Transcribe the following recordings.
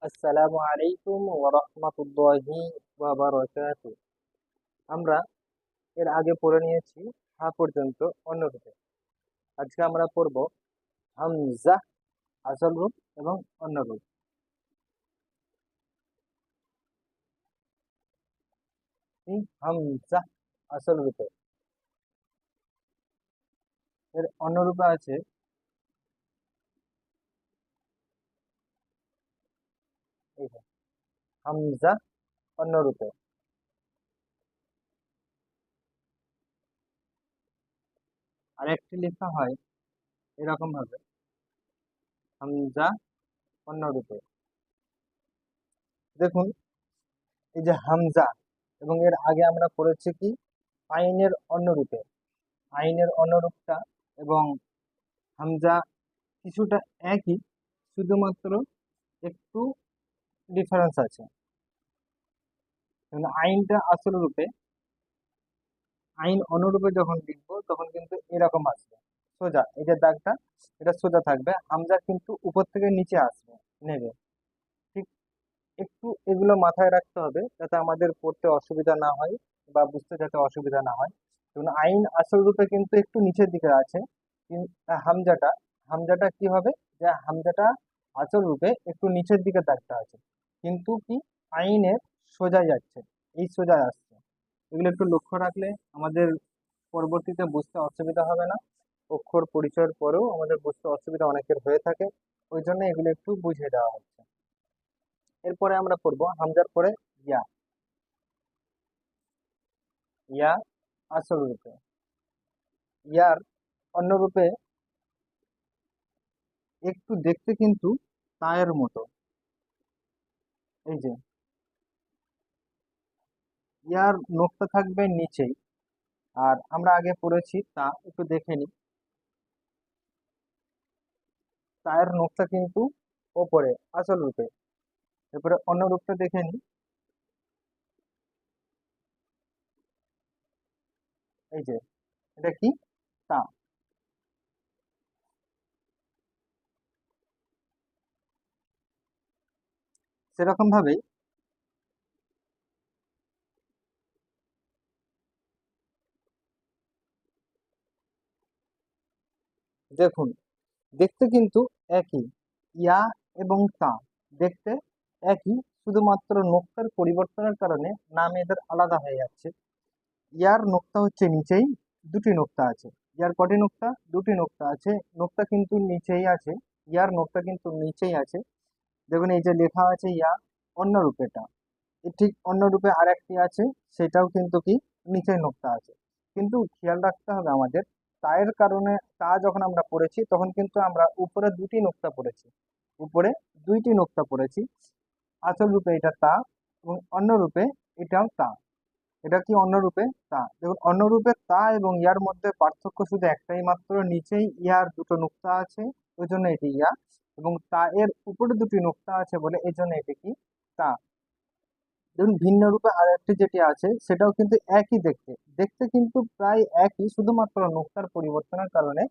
আসসালামু আলাইকুম ওয়া রাহমাতুল্লাহি ওয়া বারাকাতুহু। আমরা এর আগে পড়ে নিয়েছি হা পর্যন্ত অন্য রূপে। আজকে আমরা পড়ব হামজা আসল রূপ এবং অন্য রূপ। এই হামজা আসল রূপে এর অন্য রূপে আছে এই যে, হামজা অন্য রূপে। আর একটি লেখা হয় এরকম ভাবে, হামজা অন্য রূপে। দেখুন, এই যে হামজা এবং এর আগে আমরা পড়েছি কি আইনের অন্য রূপে। আইনের অন্য রূপটা এবং হামজা কিছুটা একই, শুধুমাত্র একটু ডিফারেন্স আছে। আইনটা আসল রূপে, আইন অনুরূপে যখন লিখবো তখন কিন্তু এরকম আসবে, সোজা। এই যে দাগটা, এটা সোজা থাকবে, হামজা কিন্তু উপর থেকে নিচে আসবে, নেবে। ঠিক একটু এগুলো মাথায় রাখতে হবে যাতে আমাদের পড়তে অসুবিধা না হয় বা বুঝতে যাতে অসুবিধা না হয়। যেমন আইন আসল রূপে কিন্তু একটু নিচের দিকে আছে, হামজাটা হামজাটা কি হবে, যে হামজাটা আসল রূপে একটু নিচের দিকে দাগটা আছে, কিন্তু কি আইনের সোজা যাচ্ছে, এই সোজা আসছে। এগুলো একটু লক্ষ্য রাখলে আমাদের পরবর্তীতে বুঝতে অসুবিধা হবে না। অক্ষর পরিচয়ের পরেও আমাদের বুঝতে অসুবিধা অনেকের হয়ে থাকে, ওই জন্য এগুলো একটু বুঝিয়ে দেওয়া হচ্ছে। এরপরে আমরা পড়বো হামজার পরে ইয়া। ইয়া আসল রূপে। ইয়ার অন্য রূপে একটু দেখতে কিন্তু তায়ের মতো। এই যে ইয়ার নখটা থাকবে নিচেই, আর আমরা আগে পড়েছি তা, একটু দেখে নি, তায়ের নখটা কিন্তু ওপরে আসল রূপে। এরপরে অন্য রূপটা দেখে নি, এই যে এটা কি তা। সেরকম ভাবেই দেখুন, দেখতে কিন্তু একই, ইয়া এবং তা দেখতে একই, শুধুমাত্র নোক্তার পরিবর্তনের কারণে নাম এদের আলাদা হয়ে যাচ্ছে। ইয়ার নোক্তা হচ্ছে নিচেই, দুটি নোক্তা আছে। ইয়ার কটি নোক্তা? দুটি নোক্তা আছে, নোক্তা কিন্তু নিচেই আছে, ইয়ার নোক্তা কিন্তু নিচেই আছে। দেখুন এই যে লেখা আছে ইয়া, অন্য রূপেটা এর ঠিক অন্য রূপে আরেকটি আছে, সেটাও কিন্তু কি নিচের নোক্তা আছে। কিন্তু খেয়াল রাখতে হবে আমাদের, তায়ের কারণে তা যখন আমরা পড়েছি তখন কিন্তু আমরা উপরে দুটি নোক্তা পড়েছি, উপরে দুইটি নোক্তা পড়েছি। আসল রূপে এটা তা, এবং অন্য রূপে এটাও তা। এটা কি অন্য রূপে তা। দেখুন অন্য রূপে তা এবং ইয়ার মধ্যে পার্থক্য শুধু একটাই মাত্র, নিচেই ইয়ার দুটো নোক্তা আছে, ওই জন্য এটি ইয়া, এবং তা এর উপরে দুটি নোক্তা আছে বলে এই জন্য এটি কি তা। দেখুন ভিন্ন রূপে আর একটি যেটি আছে সেটাও কিন্তু একই দেখতে, দেখতে কিন্তু প্রায় একই, শুধুমাত্র নোক্তার পরিবর্তনের কারণে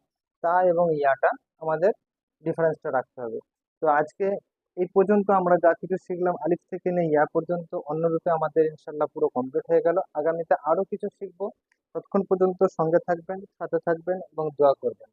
তা এবং ইয়াটা আমাদের ডিফারেন্সটা রাখতে হবে। তো আজকে এই পর্যন্ত আমরা যা কিছু শিখলাম, আলিফ থেকে নিয়ে ইয়া পর্যন্ত, অন্য রূপে আমাদের ইনশাল্লাহ পুরো কমপ্লিট হয়ে গেল। আগামীতে আরো কিছু শিখবো। ততক্ষণ পর্যন্ত সঙ্গে থাকবেন, সাথে থাকবেন এবং দোয়া করবেন।